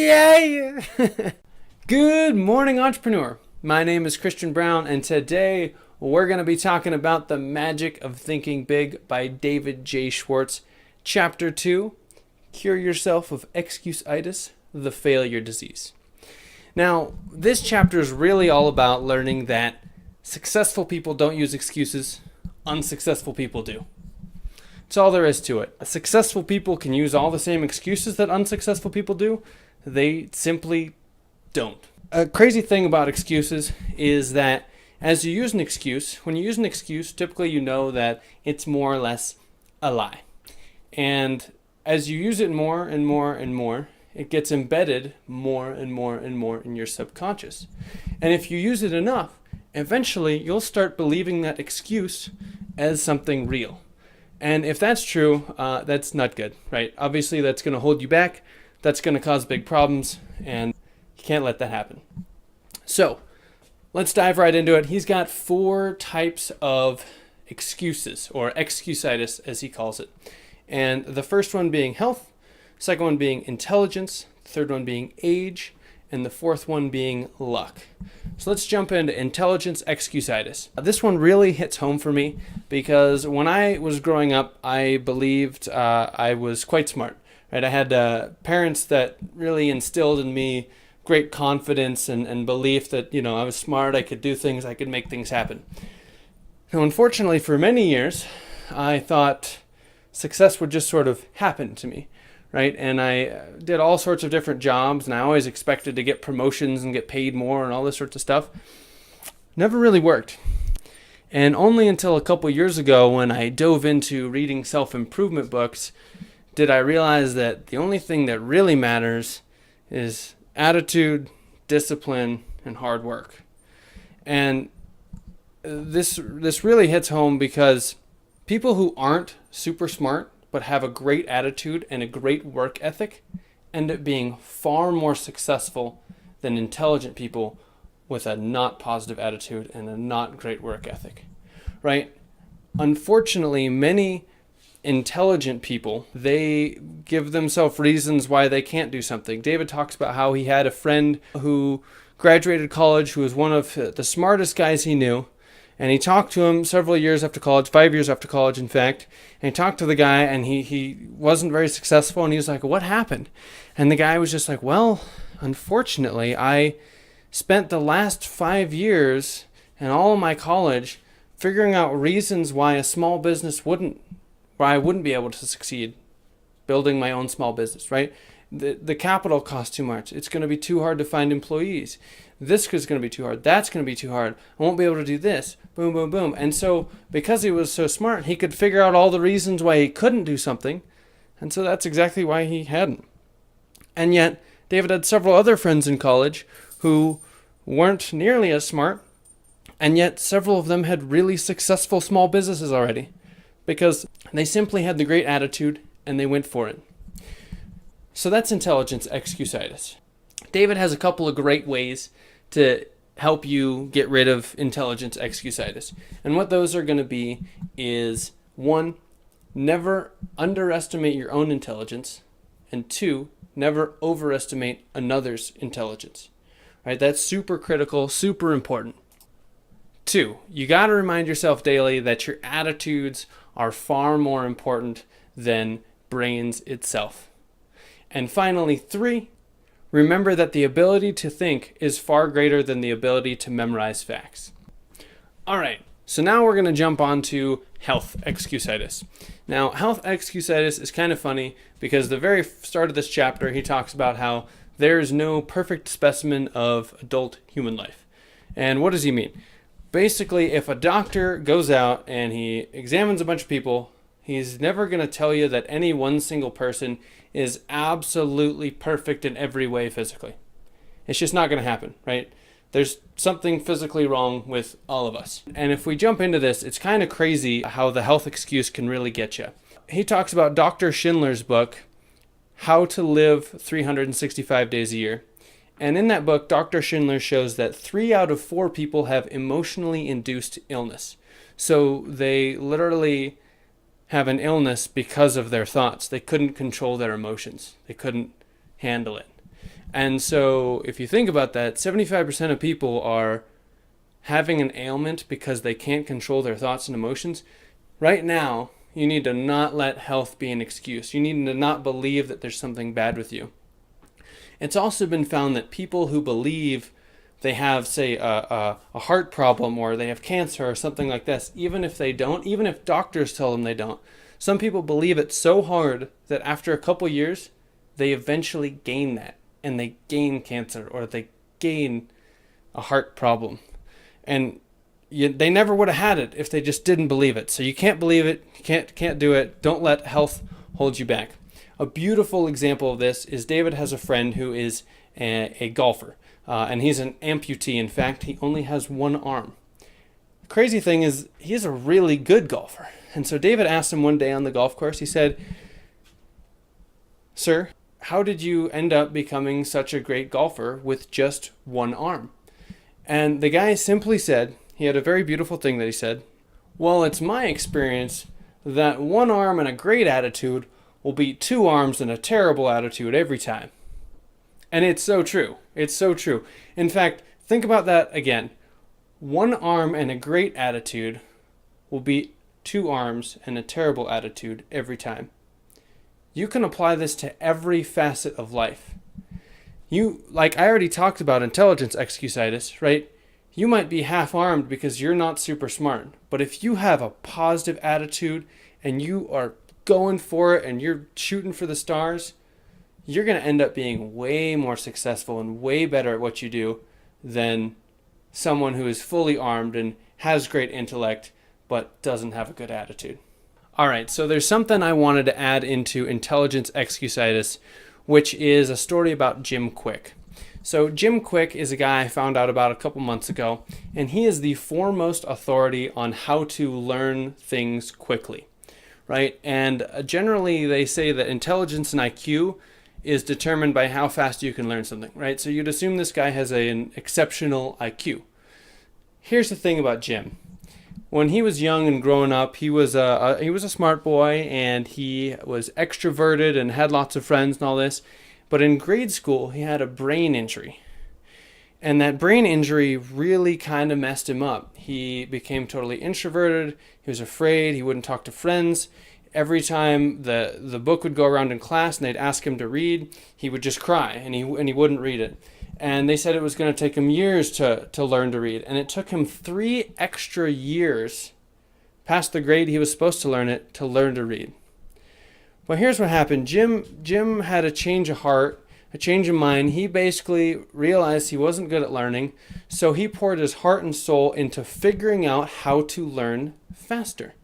Yay! Good morning, entrepreneur. My name is Christian Brown, and today we're going to be talking about The Magic of Thinking Big by David J. Schwartz, Chapter 2, Cure Yourself of Excusitis, the Failure Disease. Now, this chapter is really all about learning that successful people don't use excuses, unsuccessful people do. That's all there is to it. Successful people can use all the same excuses that unsuccessful people do. They simply don't. A crazy thing about excuses is that as you use an excuse, when you use an excuse, typically you know that it's more or less a lie. And as you use it more and more and more, it gets embedded more and more and more in your subconscious. And if you use it enough, eventually you'll start believing that excuse as something real. And if that's true, that's not good, right? Obviously, that's going to hold you back. That's going to cause big problems, and you can't let that happen. So let's dive right into it. He's got 4 types of excuses, or excusitis, as he calls it. And the first one being health, second one being intelligence, third one being age, and the fourth one being luck. So let's jump into intelligence excusitis. This one really hits home for me because when I was growing up, I believed I was quite smart. Right? I had parents that really instilled in me great confidence and belief that, I was smart, I could do things, I could make things happen. Now, unfortunately, for many years, I thought success would just sort of happen to me. Right? And I did all sorts of different jobs, and I always expected to get promotions and get paid more and all this sorts of stuff. Never really worked. And only until a couple years ago, when I dove into reading self-improvement books, did I realize that the only thing that really matters is attitude, discipline, and hard work. And this really hits home because people who aren't super smart but have a great attitude and a great work ethic end up being far more successful than intelligent people with a not positive attitude and a not great work ethic, right? Unfortunately, many intelligent people, they give themselves reasons why they can't do something. David talks about how he had a friend who graduated college who was one of the smartest guys he knew. And he talked to him several years after college, 5 years after college, in fact. And he talked to the guy, and he wasn't very successful. And he was like, what happened? And the guy was just like, well, unfortunately, I spent the last 5 years and all of my college figuring out reasons why a small business I wouldn't be able to succeed building my own small business, right? The capital costs too much. It's going to be too hard to find employees. This is going to be too hard. That's going to be too hard. I won't be able to do this. Boom, boom, boom. And so because he was so smart, he could figure out all the reasons why he couldn't do something. And so that's exactly why he hadn't. And yet, David had several other friends in college who weren't nearly as smart. And yet, several of them had really successful small businesses already because they simply had the great attitude and they went for it. So that's intelligence excusitis. David has a couple of great ways to help you get rid of intelligence excusitis. And what those are going to be is 1, never underestimate your own intelligence, and 2, never overestimate another's intelligence. Right? That's super critical, super important. 2, you got to remind yourself daily that your attitudes are far more important than brains itself. And finally, 3, remember that the ability to think is far greater than the ability to memorize facts. All right, so now we're going to jump on to health excusitis. Now, health excusitis is kind of funny because the very start of this chapter, he talks about how there is no perfect specimen of adult human life. And what does he mean? Basically, if a doctor goes out and he examines a bunch of people, he's never going to tell you that any one single person is absolutely perfect in every way physically. It's just not going to happen, right? There's something physically wrong with all of us. And if we jump into this, it's kind of crazy how the health excuse can really get you. He talks about Dr. Schindler's book, How to Live 365 Days a Year. And in that book, Dr. Schindler shows that 3 out of 4 people have emotionally induced illness. So they literally have an illness because of their thoughts. They couldn't control their emotions. They couldn't handle it. And so if you think about that, 75% of people are having an ailment because they can't control their thoughts and emotions. Right now, you need to not let health be an excuse. You need to not believe that there's something bad with you. It's also been found that people who believe they have, say, a heart problem or they have cancer or something like this, even if they don't, even if doctors tell them they don't, some people believe it so hard that after a couple years, they eventually gain that, and they gain cancer or they gain a heart problem. And they never would have had it if they just didn't believe it. So you can't believe it, you can't do it. Don't let health hold you back. A beautiful example of this is David has a friend who is a golfer, and he's an amputee. In fact, he only has one arm. The crazy thing is he's a really good golfer. And so David asked him one day on the golf course, he said, "Sir, how did you end up becoming such a great golfer with just one arm?" And the guy simply said, he had a very beautiful thing that he said, "Well, it's my experience that one arm and a great attitude will beat two arms and a terrible attitude every time." And it's so true. It's so true. In fact, think about that again. One arm and a great attitude will beat two arms and a terrible attitude every time. You can apply this to every facet of life. Like I already talked about intelligence excusitis, right? You might be half-armed because you're not super smart. But if you have a positive attitude and you are going for it and you're shooting for the stars, you're going to end up being way more successful and way better at what you do than someone who is fully armed and has great intellect but doesn't have a good attitude. All right, so there's something I wanted to add into intelligence excusitis, which is a story about Jim Quick. So Jim Quick is a guy I found out about a couple months ago, and he is the foremost authority on how to learn things quickly, right? And generally they say that intelligence and IQ is determined by how fast you can learn something, right? So you'd assume this guy has an exceptional IQ. Here's the thing about Jim. When he was young and growing up, he was a smart boy, and he was extroverted and had lots of friends and all this. But in grade school, he had a brain injury. And that brain injury really kind of messed him up. He became totally introverted. He was afraid. He wouldn't talk to friends. Every time the book would go around in class and they'd ask him to read, he would just cry and he wouldn't read it. And they said it was going to take him years to learn to read. And it took him 3 extra years past the grade he was supposed to learn it to learn to read. But here's what happened. Jim had a change of heart, a change of mind. He basically realized he wasn't good at learning, so he poured his heart and soul into figuring out how to learn faster.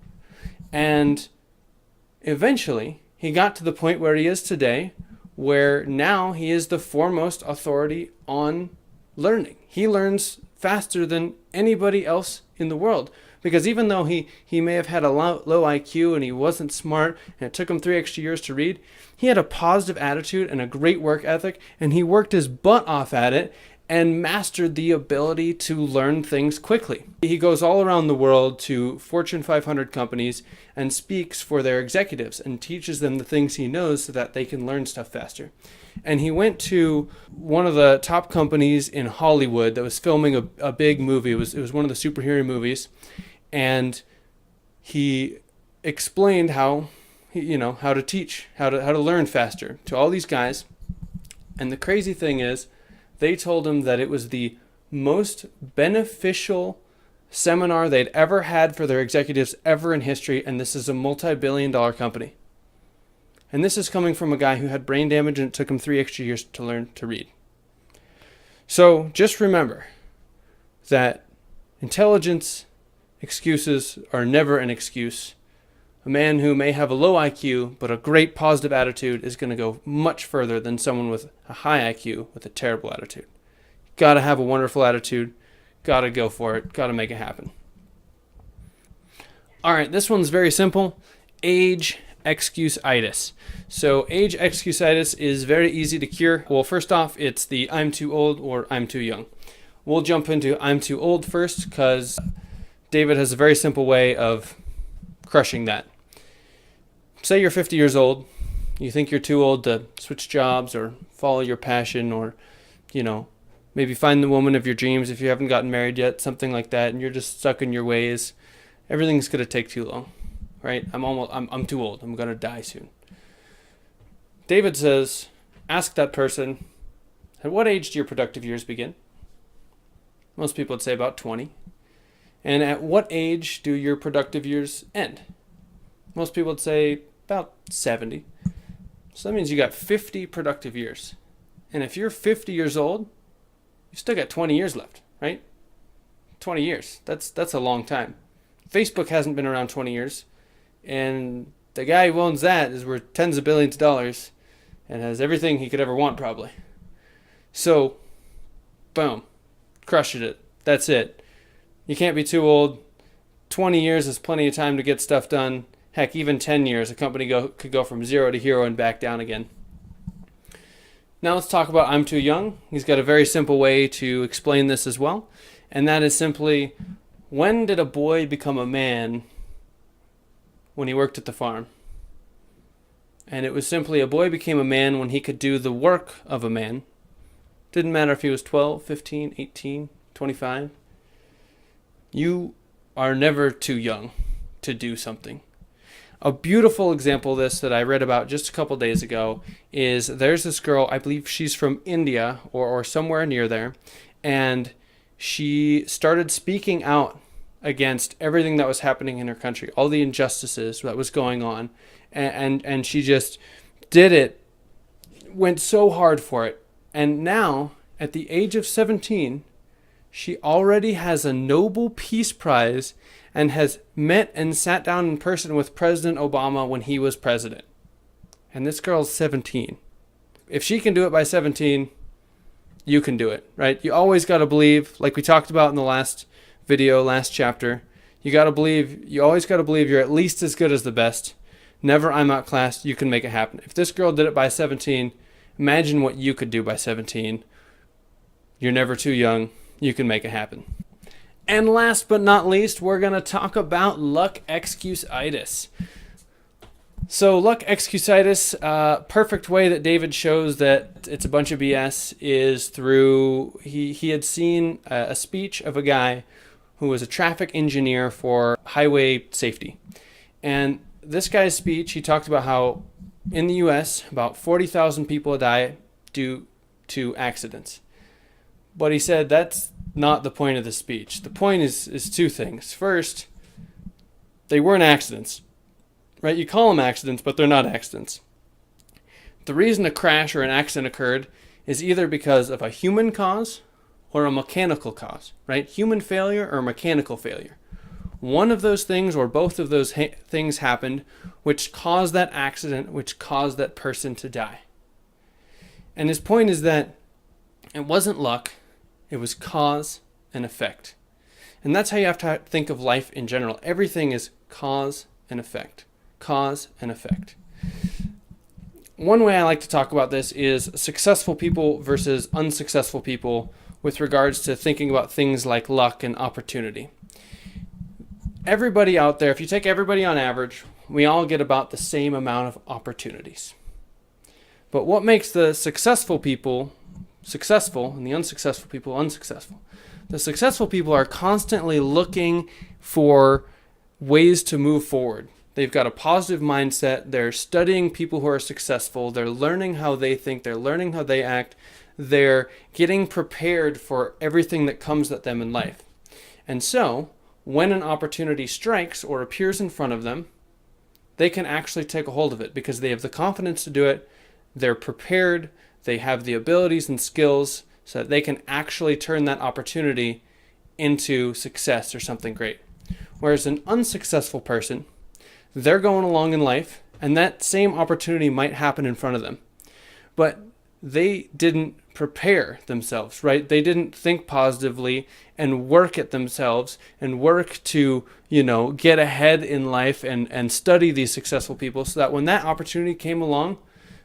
And eventually, he got to the point where he is today, where now he is the foremost authority on learning. He learns faster than anybody else in the world. Because even though he may have had a low IQ and he wasn't smart and it took him 3 extra years to read, he had a positive attitude and a great work ethic, and he worked his butt off at it and mastered the ability to learn things quickly. He goes all around the world to Fortune 500 companies and speaks for their executives and teaches them the things he knows so that they can learn stuff faster. And he went to one of the top companies in Hollywood that was filming a big movie. It was one of the superhero movies. And he explained how to teach, how to learn faster to all these guys. And the crazy thing is, they told him that it was the most beneficial seminar they'd ever had for their executives ever in history, and this is a multi-billion-dollar company. And this is coming from a guy who had brain damage and it took him 3 extra years to learn to read. So just remember that intelligence excuses are never an excuse. A man who may have a low IQ but a great positive attitude is going to go much further than someone with a high IQ with a terrible attitude. Got to have a wonderful attitude. Got to go for it. Got to make it happen. All right, this one's very simple. Age excusitis. So age excusitis is very easy to cure. Well, first off, it's the I'm too old or I'm too young. We'll jump into I'm too old first because David has a very simple way of crushing that. Say you're 50 years old, You think you're too old to switch jobs or follow your passion, or, you know, maybe find the woman of your dreams if you haven't gotten married yet, something like that, and you're just stuck in your ways. Everything's going to take too long, right? I'm too old. I'm going to die soon. David says, ask that person, at what age do your productive years begin? Most people would say about 20. And at what age do your productive years end? Most people would say about 70. So that means you got 50 productive years. And if you're 50 years old, you've still got 20 years left, right? 20 years. That's a long time. Facebook hasn't been around 20 years. And the guy who owns that is worth tens of billions of dollars and has everything he could ever want, probably. So, boom. Crushed it. That's it. You can't be too old. 20 years is plenty of time to get stuff done. Heck, even 10 years, a company could go from 0 to hero and back down again. Now let's talk about I'm too young. He's got a very simple way to explain this as well. And that is simply, when did a boy become a man? When he worked at the farm. And it was simply, a boy became a man when he could do the work of a man. Didn't matter if he was 12, 15, 18, 25. You are never too young to do something. A beautiful example of this that I read about just a couple days ago is, there's this girl, I believe she's from India or somewhere near there, and she started speaking out against everything that was happening in her country, all the injustices that was going on, and she just did it, went so hard for it. And now, at the age of 17, she already has a Nobel Peace Prize and has met and sat down in person with President Obama when he was president. And this girl's 17. If she can do it by 17, you can do it, right? You always got to believe, like we talked about in the last video, last chapter, you always got to believe you're at least as good as the best. Never I'm outclassed. You can make it happen. If this girl did it by 17, imagine what you could do by 17. You're never too young. You can make it happen. And last but not least, we're going to talk about luck excusitis. So luck excusitis, perfect way that David shows that it's a bunch of BS is through, he had seen a speech of a guy who was a traffic engineer for highway safety. And this guy's speech, he talked about how in the US, about 40,000 people die due to accidents. But he said that's not the point of the speech. The point is two things. First, they weren't accidents, right? You call them accidents, but they're not accidents. The reason a crash or an accident occurred is either because of a human cause or a mechanical cause, right? Human failure or mechanical failure. One of those things or both of those things happened, which caused that accident, which caused that person to die. And his point is that it wasn't luck, it was cause and effect. And that's how you have to think of life in general. Everything is cause and effect. Cause and effect. One way I like to talk about this is successful people versus unsuccessful people with regards to thinking about things like luck and opportunity. Everybody out there, if you take everybody on average, we all get about the same amount of opportunities. But what makes the successful people successful and the unsuccessful people unsuccessful? The successful people are constantly looking for ways to move forward. They've got a positive mindset. They're studying people who are successful. They're learning how they think. They're learning how they act. They're getting prepared for everything that comes at them in life. And so, when an opportunity strikes or appears in front of them, they can actually take a hold of it because they have the confidence to do it. They're prepared. They have the abilities and skills so that they can actually turn that opportunity into success or something great. Whereas an unsuccessful person, they're going along in life and that same opportunity might happen in front of them. But they didn't prepare themselves, right? They didn't think positively and work at themselves and work to, get ahead in life and study these successful people so that when that opportunity came along,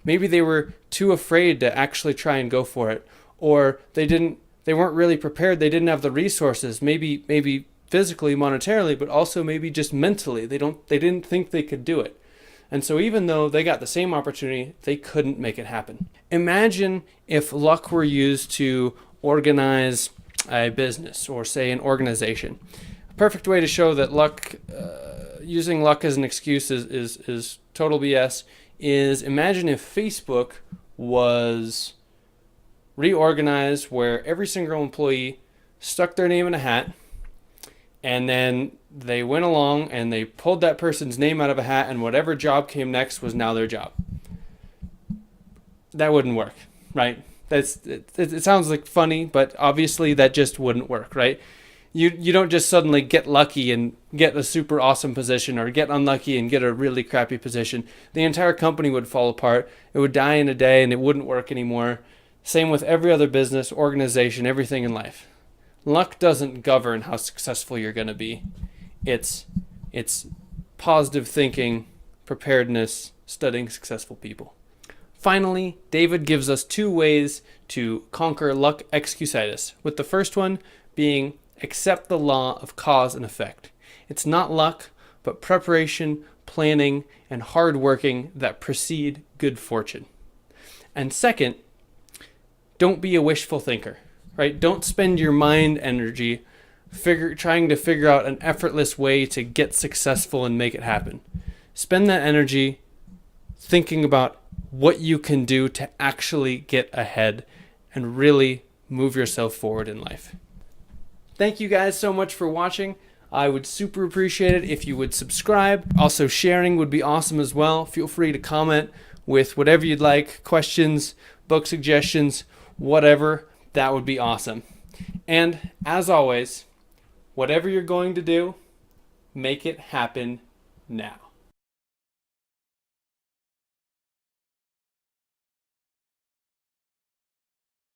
maybe they were too afraid to actually try and go for it, or they weren't really prepared. They didn't have the resources, maybe physically, monetarily, but also maybe just mentally. They didn't think they could do it. And so even though they got the same opportunity, they couldn't make it happen. Imagine if luck were used to organize a business or, say, an organization. A perfect way to show that using luck as an excuse is total BS is imagine if Facebook was reorganized where every single employee stuck their name in a hat, and then they went along and they pulled that person's name out of a hat, and whatever job came next was now their job. That wouldn't work, right? It sounds like funny, but obviously that just wouldn't work, right? You don't just suddenly get lucky and get a super awesome position, or get unlucky and get a really crappy position. The entire company would fall apart. It would die in a day and it wouldn't work anymore. Same with every other business, organization, everything in life. Luck doesn't govern how successful you're going to be. It's positive thinking, preparedness, studying successful people. Finally, David gives us 2 ways to conquer luck excusitis, with the first one being accept the law of cause and effect. It's not luck, but preparation, planning, and hard working that precede good fortune. And second, don't be a wishful thinker, right? Don't spend your mind energy trying to figure out an effortless way to get successful and make it happen. Spend that energy thinking about what you can do to actually get ahead and really move yourself forward in life. Thank you guys so much for watching. I would super appreciate it if you would subscribe. Also, sharing would be awesome as well. Feel free to comment with whatever you'd like, questions, book suggestions, whatever. That would be awesome. And as always, whatever you're going to do, make it happen now.